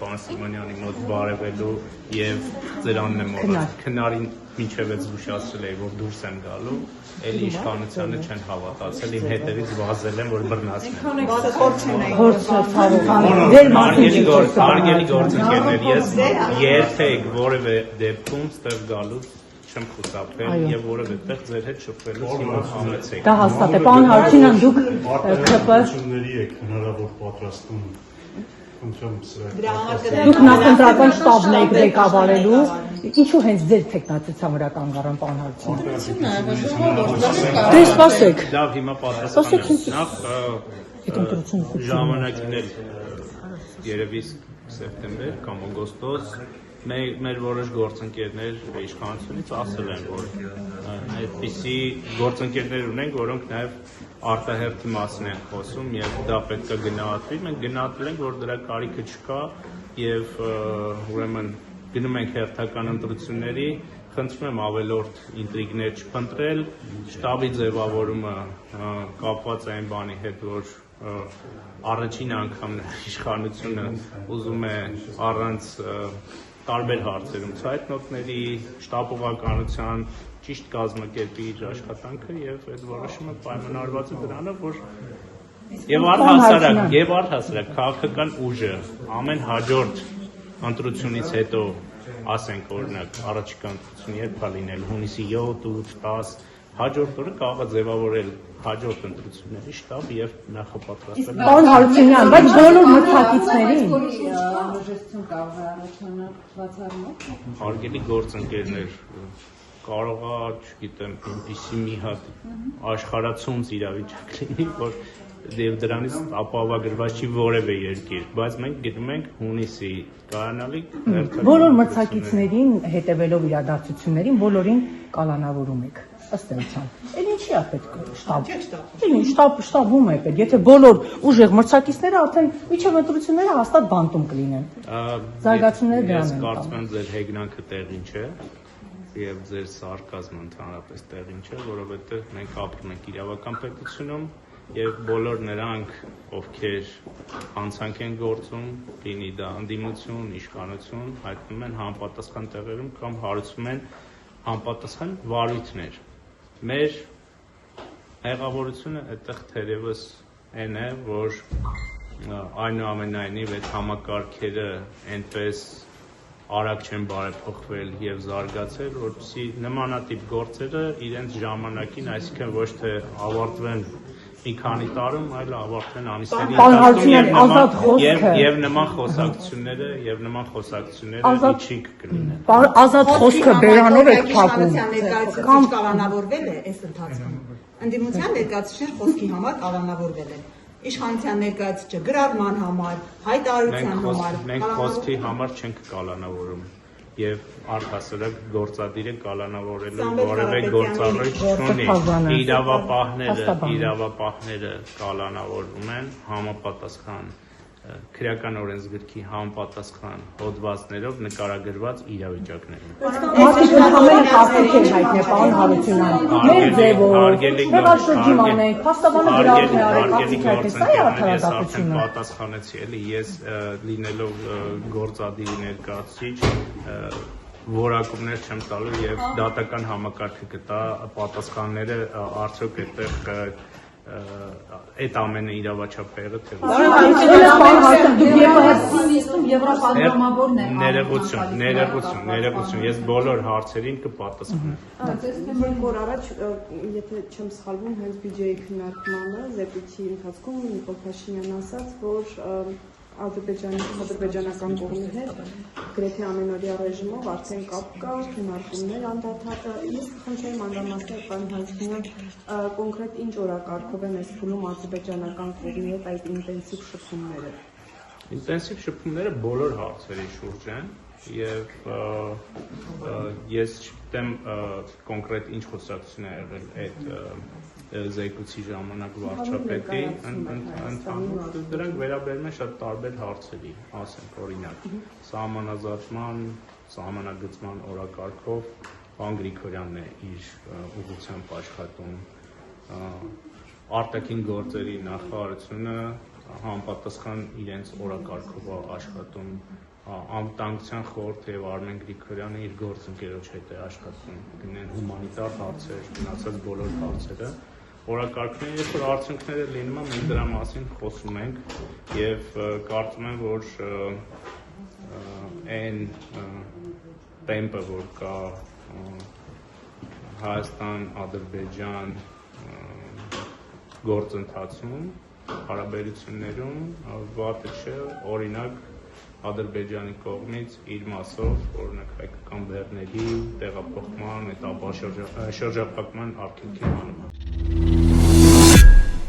պարոն Սիմոնյանի մոտ բարևելու եւ ձերանն եմ մոռացել քնարին մինչեւ այդ զգուշացրել էի որ դուրս եմ գալու էլի իշխանությանը չեն հավատացել իմ հետևից վազել են որ բռնացնեն հարգելի գործընկերներ ես երբեք որևէ դեպքում ստեղ գալուց չեմ խուսափել եւ որևէ տեղ ձեր հետ շփվելու հիմք համեցեք։ Դա հաստատ է, պարոն Հարությունյան, դուք ԿՊ-ությունների եք հնարավոր պատրաստում Դուք նախընտրական շտաբն եք ղեկավարելու, ինչու հենց ձեր թեկնածության վրա կանգ առան պարոն Հարությունյան։ Դե սպասեք։ Լավ, հիմա պատասխանեմ։ Նախ ժամանակին էլ երևի սեպտեմբեր կամ օգոստոս մեր որոշ գործընկերներ իշխանությունից ասել են, որ այդպիսի գործընկերներ ունենք, որոնք նաև արտահերթի մասին են խոսում եւ դա պետք է գնահատվի։ Մենք գնահատել ենք, որ դրա կարիքը չկա եւ ուրեմն գնում ենք հերթական ընտրությունների, խնդրում եմ ավելորդ ինտրիգներ չփնտրել, շտաբի ձևավորումը կապված է այն բանի հետ, որ առաջին անգամ իշխանությունը ուզում է առանց տարբեր հարցերում ցայտնոտների, շտապողականության ճիշտ կազմակերպի իր աշխատանքը եւ այդ որոշումը պայմանավորված է դրանով, որ եւ առհասարակ քաղաքական ուժը ամեն հաջորդ ընտրությունից հետո ասենք օրինակ առաջիկա ընտրությունը երբ է լինել հունիսի 7, 8, 10 հաջորդ օրը կարող է ձևավորել հաջորդ ընտրությունների շտաբ եւ նախապատրաստել։ Պարոն Հարությունյան, բայց բոլոր մրցակիցներին հարգելի գործընկերներ, կարող է, չգիտեմ, այնպիսի մի հատ աշխարհացունց իրավիճակ լինի, որ եւ դրանից ապահովագրված չի որևէ երկիր, բայց մենք գնում ենք հունիսի կայանալիք բոլոր մրցակիցներին հետևելով իրադարձություններին բոլորին կալանավորում եք ըստ էության։ Էլ ինչի է պետք շտաբ։ Շտաբում է պետք, եթե բոլոր ուժեղ մրցակիցները արդեն միջև ընտրությունները հաստատ բանտում կլինեն։ Զարգացումները դրան են։ Ես կարծում եմ ձեր հեգնանքը տեղին չէ եւ ձեր սարկազմը ընդհանրապես տեղին չէ, որովհետեւ մենք ապրում ենք իրավական պետությունում եւ բոլոր նրանք, ովքեր հանցանք են գործում, լինի դա ընդդիմություն, իշխանություն, հայտնում են համապատասխան տեղերում կամ հարուցում են համապատասխան վարույթներ։ Մեր հեղավորությունը այդտեղ թերևս այն է, որ այնուամենայնիվ այդ համակարգերը այնպես արագ չեն բարեփոխվել եւ զարգացել, որպեսզի նմանատիպ գործերը իրենց ժամանակին, այսինքն ոչ թե ավարտվեն մի քանի տարում, այլ ավարտվեն ամիսների եւ նման խոսակցությունները իջիկ կլինեն։ Ազատ խոսքը բերանով է փակում։ Կամ կալանավորվել է այս ընթացքում։ Ընդդիմության ներկայացուցիչներ խոսքի համար կալանավորվել են։ Իշխանության ներկայացուցիչը գրառման համար, հայտարարության համար։ Մենք խոսքի համար չենք կալանավորում եւ առհասարակ գործադիրը կալանավորելու որևէ գործառույթ չունի։ Իրավապահները կալանավորում են համապատասխան քրեական օրենսգրքի համապատասխան հոդվածներով նկարագրված իրավիճակներում։ Մարդիկ ամենը կարծիք են հայտնել պարոն Հարությունյան։ Մեր ձևով, շրջիման ենք, փաստաբանը գրառում է արել կարծիք հայտնել, սա է արդարադատությունը։ Պատասխանեցի էլի ես լինելով գործադիրի ներկայացուցիչ որակումներ չեմ տալու եւ դատական համակարգը կտա պատասխանները արդյոք այդտեղ այդ ամենը իրավաչափերը թե ներողություն ես բոլոր հարցերին կպատասխանեմ։ Մեկ օր առաջ, եթե չեմ սխալվում, հենց բյուջեի քննարկմանը զեկույցի ընթացքում Նիկոլ Փաշինյանն ասաց, որ ադրբեջանական կողմի հետ գրեթե ամենօրյա ռեժիմով արդեն կապ կա, քննարկումներ անդադար։ Ես կխնդրեի մանրամասներ պարոն Հարությունյան, կոնկրետ ինչ օրակարգով են այսպիսում ադրբեջանական կողմի հետ այդ ինտենսիվ շփումները։ Ինտենսիվ շփումները բոլոր հարցերի շուրջ են եւ ես չգիտեմ կոնկրետ ինչ խոսակցություն է եղել այդ զեկույցի ժամանակ վարչապետի ընդհանուր դրանք վերաբերում են շատ տարբեր հարցերի, ասենք օրինակ սահմանազատման, սահմանագծման օրակարգով պարոն Գրիգորյանն է իր ուղղությամբ աշխատում, արտաքին գործերի նախարարությունը համապատասխան իրենց օրակարգով աշխատում անվտանգության խորհուրդը եւ Արմեն Գրիգորյանը իր գործընկերոջ հետ է աշխատում, գնեն հումանիտար հարցեր, մնացած բոլոր հարցերը, օրակարգները, երբ որ արդյունքները լինում են, մենք դրա մասին խոսում ենք եւ կարծում եմ, որ այն տեմպը, որ կա Հայաստան-Ադրբեջան գործընթացում, հարաբերություններում վատը չէ, օրինակ Ադրբեջանի կողմից իր մասով, օրինակ հայկական բեռների տեղափոխման, շրջափակման արգելքի հանումը։